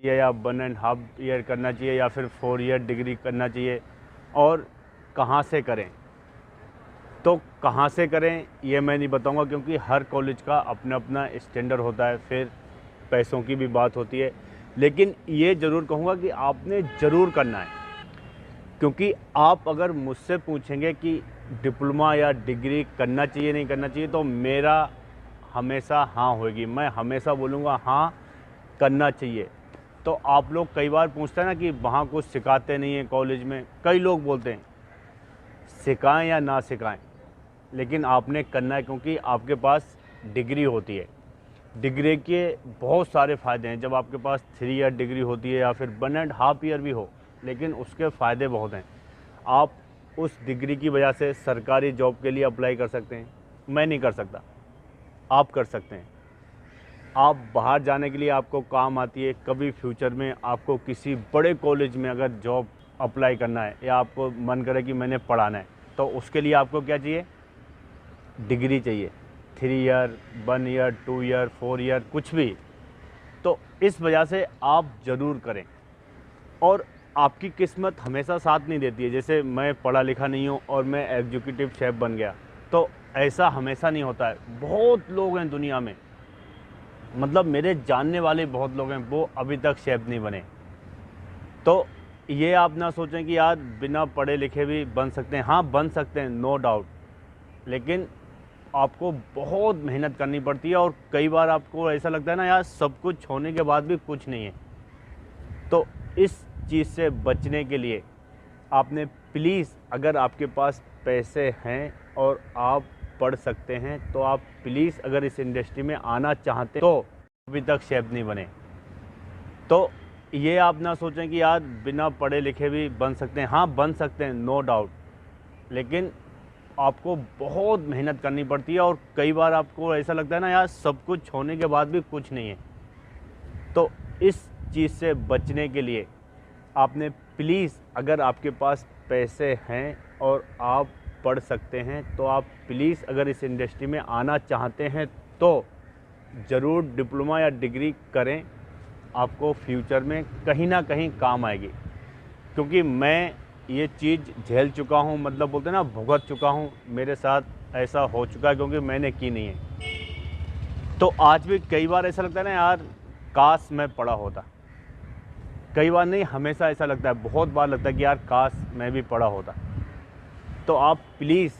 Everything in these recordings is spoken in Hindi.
या 1.5 ईयर करना चाहिए या फिर 4 ईयर डिग्री करना चाहिए, और कहाँ से करें। तो कहाँ से करें ये मैं नहीं बताऊंगा, क्योंकि हर कॉलेज का अपना अपना स्टैंडर्ड होता है, फिर पैसों की भी बात होती है। लेकिन ये ज़रूर कहूँगा कि आपने ज़रूर करना है, क्योंकि आप अगर मुझसे पूछेंगे कि डिप्लोमा या डिग्री करना चाहिए नहीं करना चाहिए, तो मेरा हमेशा हाँ होगी। मैं हमेशा बोलूँगा हाँ, करना चाहिए। तो आप लोग कई बार पूछते हैं ना कि वहाँ कुछ सिखाते नहीं हैं कॉलेज में। कई लोग बोलते हैं सिखाएं या ना सिखाएं, लेकिन आपने करना है, क्योंकि आपके पास डिग्री होती है। डिग्री के बहुत सारे फ़ायदे हैं। जब आपके पास 3 ईयर डिग्री होती है या फिर 1.5 ईयर भी हो, लेकिन उसके फ़ायदे बहुत हैं। आप उस डिग्री की वजह से सरकारी जॉब के लिए अप्लाई कर सकते हैं। मैं नहीं कर सकता, आप कर सकते हैं। आप बाहर जाने के लिए आपको काम आती है। कभी फ्यूचर में आपको किसी बड़े कॉलेज में अगर जॉब अप्लाई करना है, या आपको मन करे कि मैंने पढ़ाना है, तो उसके लिए आपको क्या चाहिए? डिग्री चाहिए। 3 ईयर, 1 ईयर, 2 ईयर, 4 ईयर, कुछ भी। तो इस वजह से आप ज़रूर करें। और आपकी किस्मत हमेशा साथ नहीं देती है। जैसे मैं पढ़ा लिखा नहीं हूँ और मैं एग्जीक्यूटिव शेफ़ बन गया, तो ऐसा हमेशा नहीं होता है। बहुत लोग हैं दुनिया में, मतलब मेरे जानने वाले बहुत लोग हैं, वो अभी तक शेफ़ नहीं बने। तो ये आप ना सोचें कि यार बिना पढ़े लिखे भी बन सकते हैं। हाँ, बन सकते हैं, नो डाउट, लेकिन आपको बहुत मेहनत करनी पड़ती है। और कई बार आपको ऐसा लगता है ना यार सब कुछ होने के बाद भी कुछ नहीं है। तो इस चीज़ से बचने के लिए आपने प्लीज़, अगर आपके पास पैसे हैं और आप पढ़ सकते हैं, तो आप प्लीज़ अगर इस इंडस्ट्री में आना चाहते तो अभी तक शेफ़ नहीं बने। तो ये आप ना सोचें कि यार बिना पढ़े लिखे भी बन सकते हैं। हाँ, बन सकते हैं, नो डाउट, लेकिन आपको बहुत मेहनत करनी पड़ती है। और कई बार आपको ऐसा लगता है ना यार सब कुछ होने के बाद भी कुछ नहीं है। तो इस चीज़ से बचने के लिए आपने प्लीज़, अगर आपके पास पैसे हैं और आप पढ़ सकते हैं, तो आप प्लीज़ अगर इस इंडस्ट्री में आना चाहते हैं तो ज़रूर डिप्लोमा या डिग्री करें। आपको फ्यूचर में कहीं ना कहीं काम आएगी, क्योंकि मैं ये चीज़ झेल चुका हूँ, मतलब बोलते हैं ना भुगत चुका हूँ। मेरे साथ ऐसा हो चुका है, क्योंकि मैंने की नहीं है। तो आज भी कई बार ऐसा लगता है ना यार काश मैं पढ़ा होता। कई बार नहीं, हमेशा ऐसा लगता है, बहुत बार लगता है कि यार काश मैं भी पढ़ा होता। तो आप प्लीज़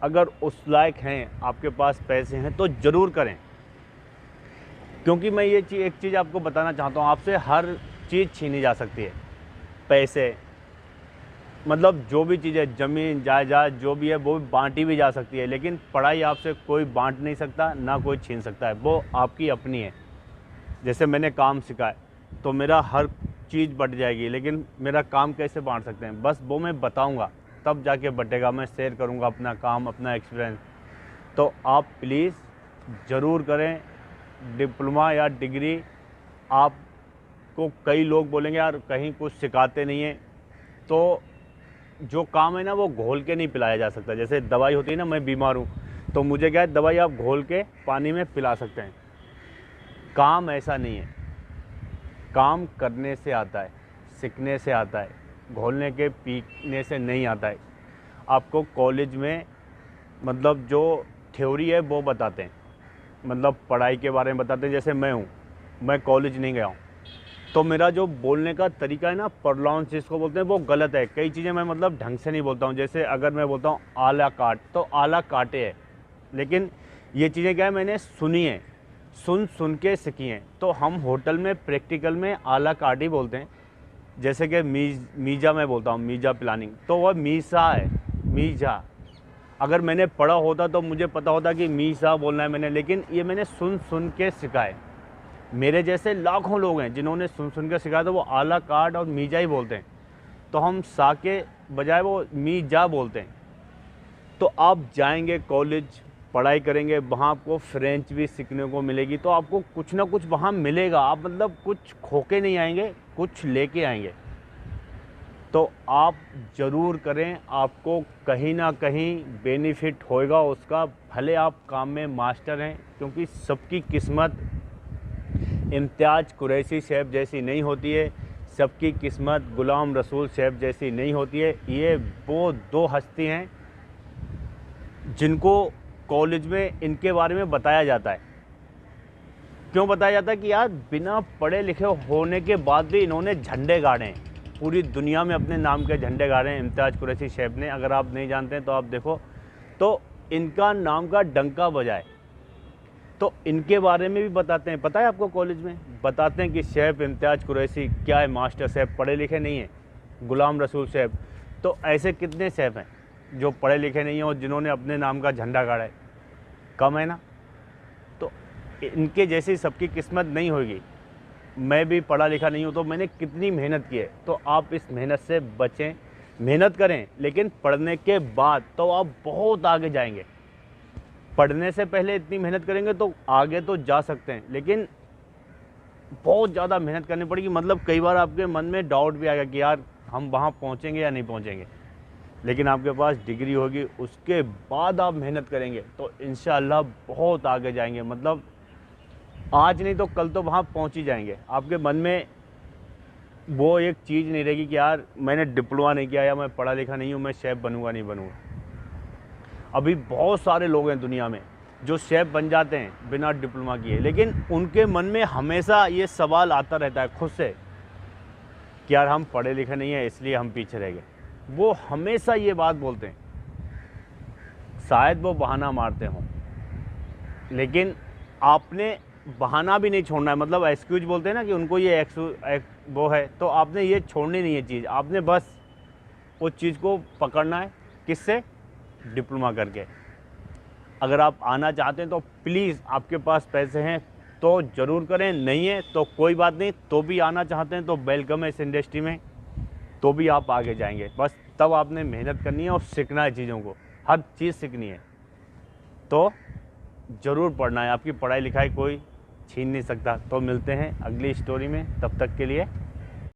अगर उस लायक हैं, आपके पास पैसे हैं, तो ज़रूर करें। क्योंकि मैं ये एक चीज़ आपको बताना चाहता हूँ, आपसे हर चीज़ छीनी जा सकती है। पैसे, मतलब जो भी चीज़ है, ज़मीन जायदाद जो भी है, वो बांटी भी जा सकती है, लेकिन पढ़ाई आपसे कोई बांट नहीं सकता, ना कोई छीन सकता है। वो आपकी अपनी है। जैसे मैंने काम सीखा है, तो मेरा हर चीज़ बट जाएगी, लेकिन मेरा काम कैसे बांट सकते हैं? बस वो मैं बताऊंगा, तब जाके बटेगा। मैं शेयर करूंगा अपना काम, अपना एक्सपीरियंस। तो आप प्लीज़ ज़रूर करें डिप्लोमा या डिग्री। आपको कई लोग बोलेंगे यार कहीं कुछ सिखाते नहीं हैं, तो जो काम है ना वो घोल के नहीं पिलाया जा सकता। जैसे दवाई होती है ना, मैं बीमार हूँ, तो मुझे क्या है, दवाई आप घोल के पानी में पिला सकते हैं। काम ऐसा नहीं है। काम करने से आता है, सीखने से आता है, घोलने के पीने से नहीं आता है। आपको कॉलेज में मतलब जो थ्योरी है वो बताते हैं, मतलब पढ़ाई के बारे में बताते हैं। जैसे मैं कॉलेज नहीं गया हूँ, तो मेरा जो बोलने का तरीका है ना, प्रोनाउंस जिसको बोलते हैं, वो गलत है। कई चीज़ें मैं मतलब ढंग से नहीं बोलता हूँ। जैसे अगर मैं बोलता हूँ आला काट, तो आला काटे है, लेकिन ये चीज़ें क्या है, मैंने सुनी है, सुन सुन के सीखी हैं। तो हम होटल में प्रैक्टिकल में आला काट ही बोलते हैं। जैसे कि मीजा मैं बोलता हूँ, मीजा प्लानिंग, तो वह मीसा है, मीजा। अगर मैंने पढ़ा होता तो मुझे पता होता कि मीसा बोलना है मैंने, लेकिन ये मैंने सुन सुन के सीखा है। मेरे जैसे लाखों लोग हैं जिन्होंने सुन सुन के सीखा, तो वो आला काट और मीजा ही बोलते हैं। तो हम सा के बजाय वो मीजा बोलते हैं। तो आप जाएंगे कॉलेज, पढ़ाई करेंगे, वहाँ आपको फ्रेंच भी सीखने को मिलेगी। तो आपको कुछ ना कुछ वहाँ मिलेगा। आप मतलब कुछ खो के नहीं आएंगे, कुछ लेके आएंगे। तो आप ज़रूर करें, आपको कहीं ना कहीं बेनिफिट होएगा उसका। भले आप काम में मास्टर हैं, क्योंकि सबकी किस्मत इम्तियाज़ कुरैशी शेफ़ जैसी नहीं होती है, सबकी किस्मत गुलाम रसूल शेफ़ जैसी नहीं होती है। ये वो दो हस्ती हैं जिनको कॉलेज में इनके बारे में बताया जाता है। क्यों बताया जाता है कि यार बिना पढ़े लिखे होने के बाद भी इन्होंने झंडे गाड़े हैं, पूरी दुनिया में अपने नाम के झंडे गाड़े हैं इम्तियाज़ कुरैशी शेफ़ ने। अगर आप नहीं जानते हैं तो आप देखो, तो इनका नाम का डंका बजाए। तो इनके बारे में भी बताते हैं, पता है आपको, कॉलेज में बताते हैं कि शेफ़ इम्तियाज़ कुरैशी क्या है, मास्टर शेफ़, पढ़े लिखे नहीं है, गुलाम रसूल शेफ़। तो ऐसे कितने शेफ़ हैं जो पढ़े लिखे नहीं हैं और जिन्होंने अपने नाम का झंडा गाड़ा है? कम है ना। तो इनके जैसी सबकी किस्मत नहीं होगी। मैं भी पढ़ा लिखा नहीं हूँ, तो मैंने कितनी मेहनत की है, तो आप इस मेहनत से बचें, मेहनत करें, लेकिन पढ़ने के बाद तो आप बहुत आगे जाएंगे। पढ़ने से पहले इतनी मेहनत करेंगे तो आगे तो जा सकते हैं, लेकिन बहुत ज़्यादा मेहनत करनी पड़ेगी। मतलब कई बार आपके मन में डाउट भी आएगा कि यार हम वहाँ पहुँचेंगे या नहीं पहुँचेंगे, लेकिन आपके पास डिग्री होगी, उसके बाद आप मेहनत करेंगे तो इंशाअल्लाह बहुत आगे जाएंगे। मतलब आज नहीं तो कल तो वहाँ पहुँच ही जाएंगे। आपके मन में वो एक चीज़ नहीं रहेगी कि यार मैंने डिप्लोमा नहीं किया या मैं पढ़ा लिखा नहीं हूँ, मैं शेफ़ बनूँगा नहीं बनूँगा। अभी बहुत सारे लोग हैं दुनिया में जो शेफ़ बन जाते हैं बिना डिप्लोमा किए, लेकिन उनके मन में हमेशा ये सवाल आता रहता है खुद से कि यार हम पढ़े लिखे नहीं हैं इसलिए हम पीछे रह गए। वो हमेशा ये बात बोलते हैं, शायद वो बहाना मारते हों, लेकिन आपने बहाना भी नहीं छोड़ना है। मतलब एक्सक्यूज बोलते हैं ना कि उनको ये वो है, तो आपने ये छोड़नी नहीं है चीज़, आपने बस उस चीज़ को पकड़ना है। किससे? डिप्लोमा करके। अगर आप आना चाहते हैं तो प्लीज़, आपके पास पैसे हैं तो ज़रूर करें, नहीं है तो कोई बात नहीं, तो भी आना चाहते हैं तो वेलकम है इस इंडस्ट्री में, तो भी आप आगे जाएंगे। बस तब आपने मेहनत करनी है और सीखना है चीज़ों को, हर चीज़ सीखनी है, तो ज़रूर पढ़ना है। आपकी पढ़ाई लिखाई कोई छीन नहीं सकता। तो मिलते हैं अगली स्टोरी में, तब तक के लिए